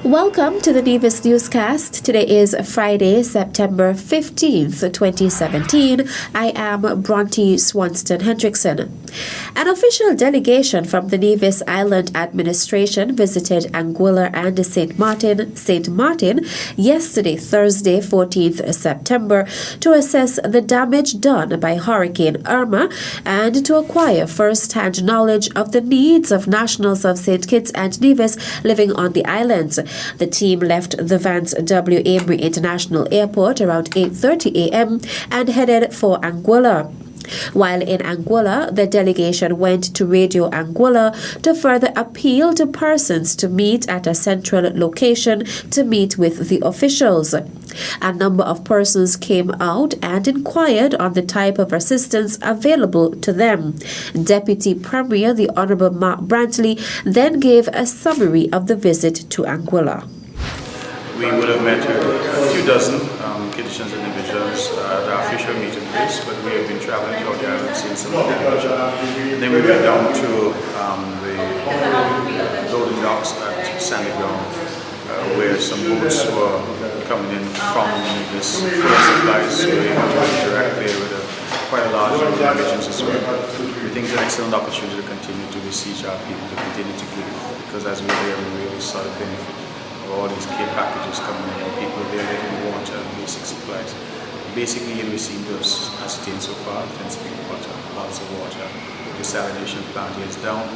Welcome to the Nevis Newscast. Today is Friday, September 15th, 2017. I am Bronte Swanston Hendrickson. An official delegation from the Nevis Island Administration visited Anguilla and St Martin yesterday, Thursday, 14th September, to assess the damage done by Hurricane Irma and to acquire first-hand knowledge of the needs of nationals of St. Kitts and Nevis living on the islands. The team left the Vance W. Amory International Airport around 8:30 a.m. and headed for Anguilla. While in Anguilla, the delegation went to Radio Anguilla to further appeal to persons to meet at a central location to meet with the officials. A number of persons came out and inquired on the type of assistance available to them. Deputy Premier, the Honourable Mark Brantley, then gave a summary of the visit to Anguilla. We would have met a few dozen citizens and individuals at our official meeting place, but we have been traveling throughout the island seeing some of the damage. Then we went down to the loading docks at Sandy Ground, where some boats were coming in from this food supplies, so we were able to interact there with quite a large number of regions as well. We think it's an excellent opportunity to continue to beseech our people to continue to give, because as we're there, we really saw the benefit of all these care packages coming in, and people there getting water and basic supplies. Basically, we received those ascertained so far, plenty of water, lots of water. The desalination plant is down,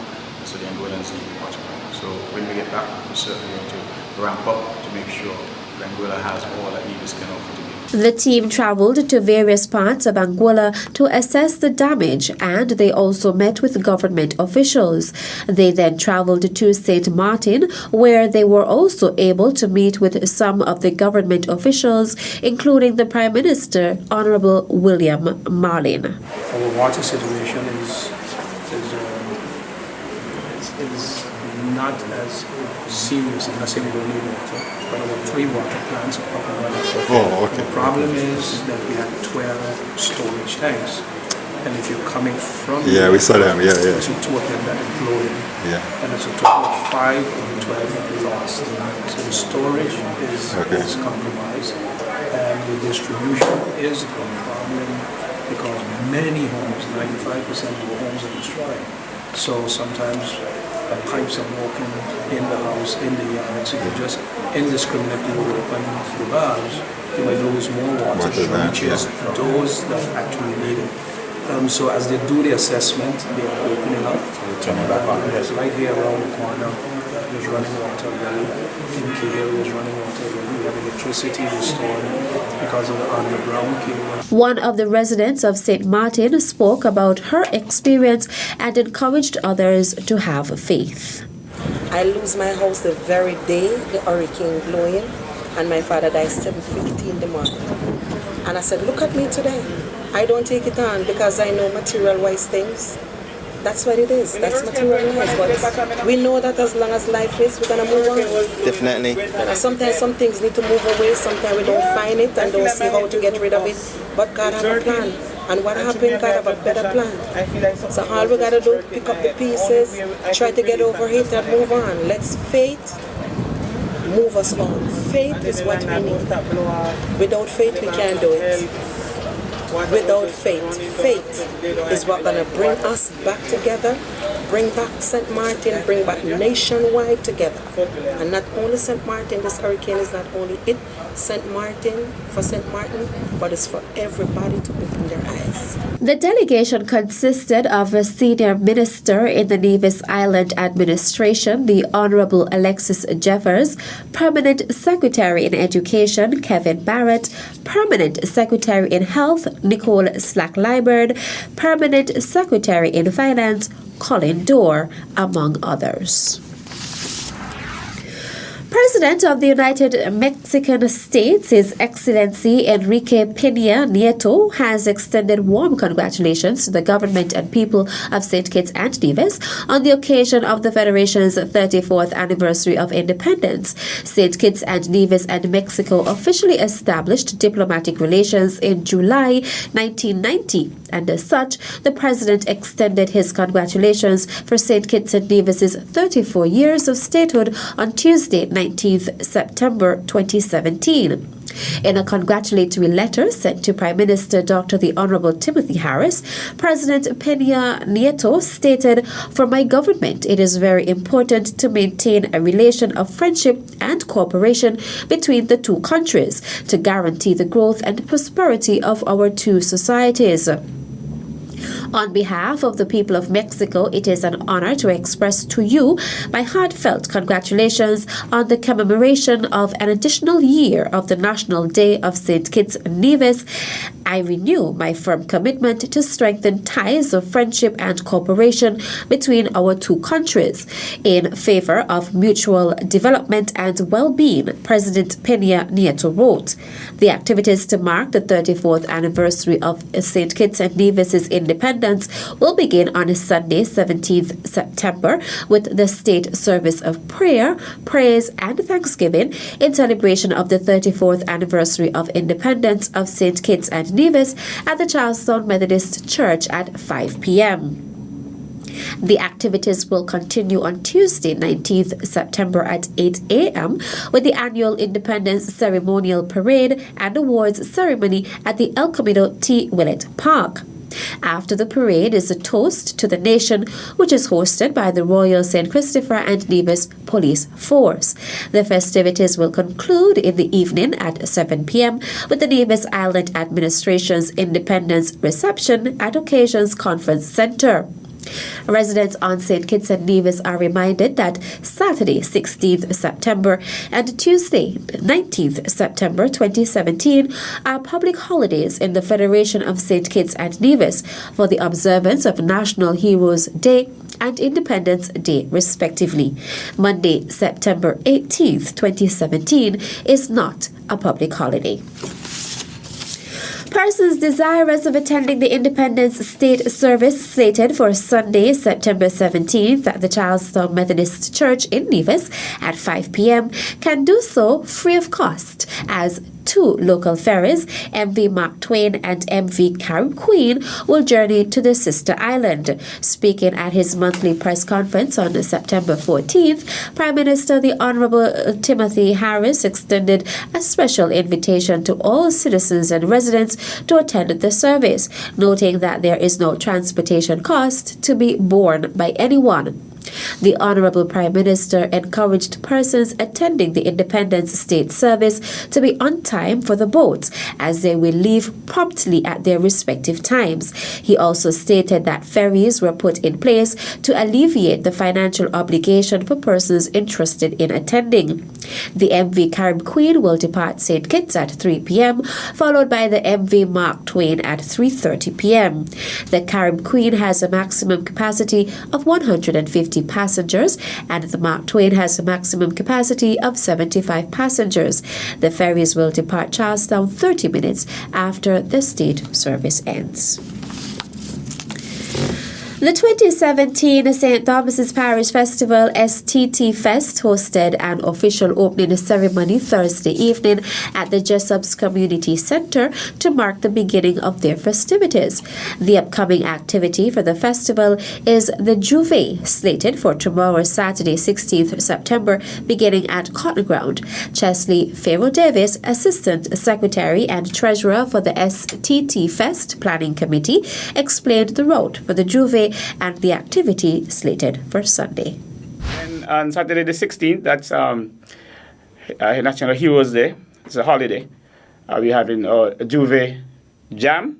so the Anguillans need water. So when we get back, we're certainly going to ramp up to make sure Anguilla has all that Nevis can offer to me. The team traveled to various parts of Anguilla to assess the damage, and they also met with government officials. They then traveled to St. Martin, where they were also able to meet with some of the government officials, including the Prime Minister, Honourable William Marlin. Our water situation is not as serious. I'm not saying we don't need water, but our 3 water plants are up and running. Oh, okay. The problem is that we had 12 storage tanks, and if you're coming from we saw them. Yeah. So 2 of them that imploded, and it's a total of 5 of the 12 that we lost. So the storage is compromised, and the distribution is a problem because many homes, 95% of the homes are destroyed. So sometimes pipes are broken in the house, in the yard, so you just indiscriminately open the valves, you might lose more water to reaches those that actually need it. So as they do the assessment, they are opening up. There's right here around the corner, there's running water already. In here, there's running water already. We have electricity restored because of the underground cable. One of the residents of St. Martin spoke about her experience and encouraged others to have faith. I lose my house the very day the hurricane blowing, and my father died 7:50 in the morning. And I said, look at me today. I don't take it on because I know material-wise things. That's what it is. That's material-wise. But we know that as long as life is, we're going to move on. Definitely. Sometimes some things need to move away. Sometimes we don't find it and don't see how to get rid of it. But God has a plan. And what happened, God have a better plan. So all we got to do, pick up the pieces, try to get over it and move on. Let's faith move us on. Faith is what we need. Without faith, we can't do it. Without faith, faith is what's going to bring us back together, bring back St. Martin, bring back nationwide together. And not only St. Martin, this hurricane is not only it, St. Martin, for St. Martin, but it's for everybody to open their eyes. The delegation consisted of a senior minister in the Nevis Island Administration, the Honourable Alexis Jeffers, Permanent Secretary in Education, Kevin Barrett, Permanent Secretary in Health, Nicole Slack-Liberd, Permanent Secretary in Finance, Colin Dorr, among others. President of the United Mexican States, His Excellency Enrique Peña Nieto, has extended warm congratulations to the government and people of St. Kitts and Nevis on the occasion of the Federation's 34th anniversary of independence. St. Kitts and Nevis and Mexico officially established diplomatic relations in July 1990. And as such, the President extended his congratulations for St. Kitts and Nevis's 34 years of statehood on Tuesday, 19th September 2017. In a congratulatory letter sent to Prime Minister Dr. the Honorable Timothy Harris, President Peña Nieto stated, "For my government, it is very important to maintain a relation of friendship and cooperation between the two countries to guarantee the growth and prosperity of our two societies. On behalf of the people of Mexico, it is an honor to express to you my heartfelt congratulations on the commemoration of an additional year of the National Day of St. Kitts and Nevis. I renew my firm commitment to strengthen ties of friendship and cooperation between our two countries in favor of mutual development and well-being," President Peña Nieto wrote. The activities to mark the 34th anniversary of St. Kitts and Nevis's independence will begin on Sunday, 17th September, with the state service of prayer, praise, and thanksgiving in celebration of the 34th anniversary of independence of St. Kitts and Nevis at the Charlestown Methodist Church at 5 p.m. The activities will continue on Tuesday, 19th September at 8 a.m. with the annual Independence Ceremonial Parade and Awards Ceremony at the El Camino T. Willett Park. After the parade is a toast to the nation, which is hosted by the Royal St. Christopher and Nevis Police Force. The festivities will conclude in the evening at 7 p.m. with the Nevis Island Administration's Independence Reception at Occasions Conference Center. Residents on St. Kitts and Nevis are reminded that Saturday, 16th September and Tuesday, 19th September 2017 are public holidays in the Federation of St. Kitts and Nevis for the observance of National Heroes Day and Independence Day, respectively. Monday, September 18th, 2017 is not a public holiday. Persons desirous of attending the Independence State Service slated for Sunday, September 17th at the Charlestown Methodist Church in Nevis at 5 p.m. can do so free of cost, as two local ferries, MV Mark Twain and MV Carib Queen, will journey to the sister island. Speaking at his monthly press conference on September 14th, Prime Minister the Honorable Timothy Harris extended a special invitation to all citizens and residents to attend the service, noting that there is no transportation cost to be borne by anyone. The Honorable Prime Minister encouraged persons attending the Independence State Service to be on time for the boats, as they will leave promptly at their respective times. He also stated that ferries were put in place to alleviate the financial obligation for persons interested in attending. The MV Carib Queen will depart St. Kitts at 3 p.m., followed by the MV Mark Twain at 3:30 p.m. The Carib Queen has a maximum capacity of 150 passengers, and the Mark Twain has a maximum capacity of 75 passengers. The ferries will depart Charlestown 30 minutes after the state service ends. The 2017 St. Thomas's Parish Festival STT Fest hosted an official opening ceremony Thursday evening at the Jessup's Community Center to mark the beginning of their festivities. The upcoming activity for the festival is the Juve, slated for tomorrow, Saturday, 16th September, beginning at Cotton Ground. Chesley Farrow Davis, Assistant Secretary and Treasurer for the STT Fest Planning Committee, explained the route for the Juve and the activity slated for Sunday. And on Saturday the 16th, that's National Heroes Day. It's a holiday. We're having a Juve jam,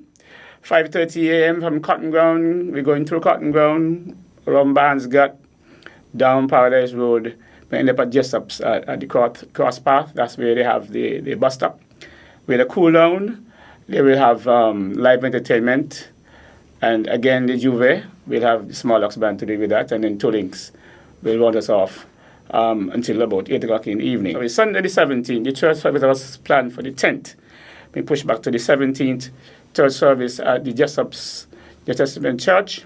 5:30 a.m. from Cotton Ground. We're going through Cotton Ground, around Barnes Gut, down Paradise Road. We end up at Jessup's at the cross path. That's where they have the bus stop. With a cool down, they will have live entertainment. And again, the Juve, we'll have the Small Ox Band to do with that, and then Two Links will round us off until about 8 o'clock in the evening. So Sunday the 17th, the church service was planned for the 10th. We pushed back to the 17th, church service at the Jessup's New Testament Church.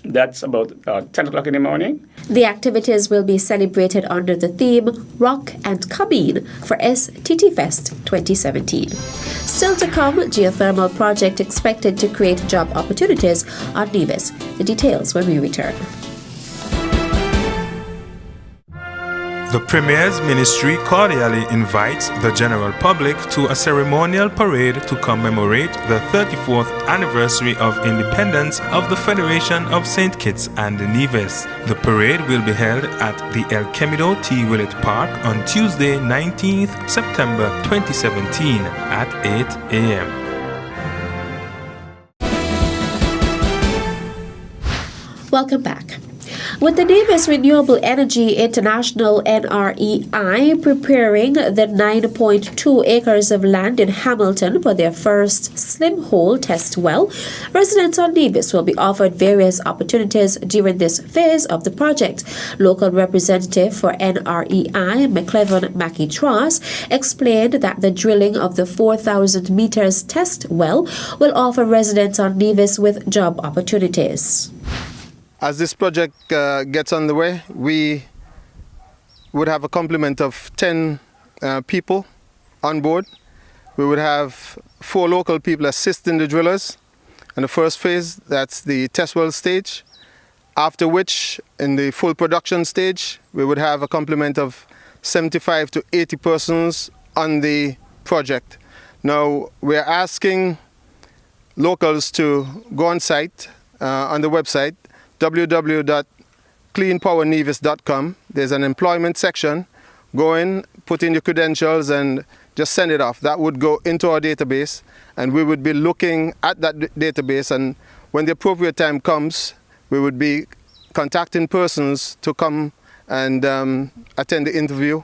That's about 10 o'clock in the morning. The activities will be celebrated under the theme Rock and Cabin for STT Fest 2017. Still to come, geothermal project expected to create job opportunities on Nevis. The details when we return. The Premier's Ministry cordially invites the general public to a ceremonial parade to commemorate the 34th anniversary of independence of the Federation of St. Kitts and Nevis. The parade will be held at the El Kemido T. Willett Park on Tuesday, 19th September 2017 at 8 a.m. Welcome back. With the Nevis Renewable Energy International NREI preparing the 9.2 acres of land in Hamilton for their first slim hole test well, residents on Nevis will be offered various opportunities during this phase of the project. Local representative for NREI, McClevon Mackey-Tross, explained that the drilling of the 4,000 meters test well will offer residents on Nevis with job opportunities. As this project gets underway, we would have a complement of 10 people on board. We would have 4 local people assisting the drillers. In the first phase, that's the test well stage. After which, in the full production stage, we would have a complement of 75 to 80 persons on the project. Now, we're asking locals to go on site on the website www.cleanpowernevis.com. There's an employment section. Go in, put in your credentials and just send it off. That would go into our database and we would be looking at that database, and when the appropriate time comes, we would be contacting persons to come and attend the interview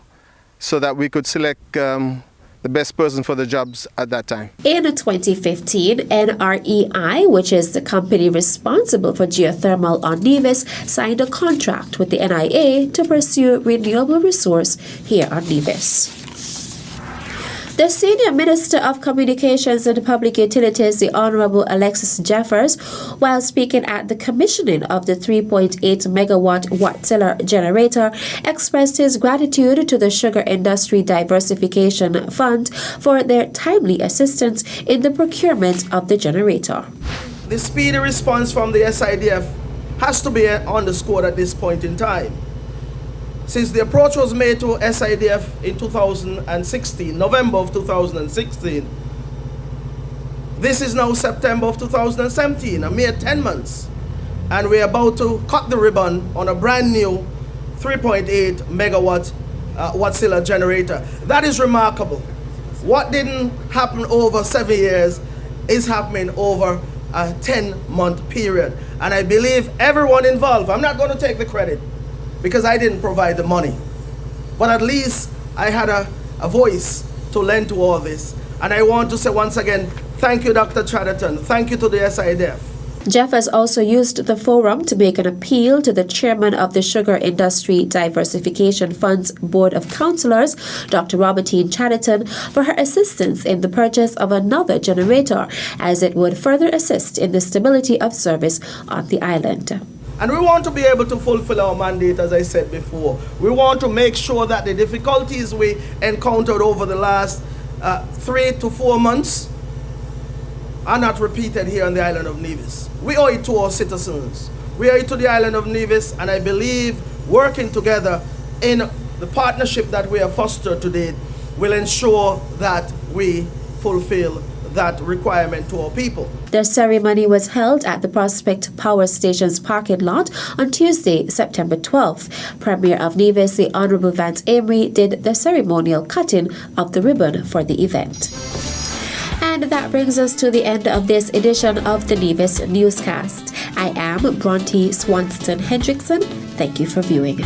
so that we could select the best person for the jobs at that time. In 2015, NREI, which is the company responsible for geothermal on Nevis, signed a contract with the NIA to pursue renewable resource here on Nevis. The Senior Minister of Communications and Public Utilities, the Honorable Alexis Jeffers, while speaking at the commissioning of the 3.8 megawatt Wärtsilä generator, expressed his gratitude to the Sugar Industry Diversification Fund for their timely assistance in the procurement of the generator. The speedy response from the SIDF has to be underscored at this point in time. Since the approach was made to SIDF in 2016, November of 2016, this is now September of 2017, a mere 10 months. And we're about to cut the ribbon on a brand new 3.8 megawatt Wärtsilä generator. That is remarkable. What didn't happen over 7 years is happening over a 10-month period. And I believe everyone involved, I'm not going to take the credit, because I didn't provide the money. But at least I had a voice to lend to all this. And I want to say once again, thank you, Dr. Chatterton. Thank you to the SIDF. Jeffers also used the forum to make an appeal to the chairman of the Sugar Industry Diversification Fund's Board of Councillors, Dr. Robertine Chatterton, for her assistance in the purchase of another generator, as it would further assist in the stability of service on the island. And we want to be able to fulfill our mandate, as I said before. We want to make sure that the difficulties we encountered over the last 3 to 4 months are not repeated here on the island of Nevis. We owe it to our citizens. We owe it to the island of Nevis, and I believe working together in the partnership that we have fostered today will ensure that we fulfill that requirement to our people. The ceremony was held at the Prospect Power Station's parking lot on Tuesday, September 12th. Premier of Nevis, the Honorable Vance Amory, did the ceremonial cutting of the ribbon for the event. And that brings us to the end of this edition of the Nevis Newscast. I am Bronte Swanston Hendrickson. Thank you for viewing.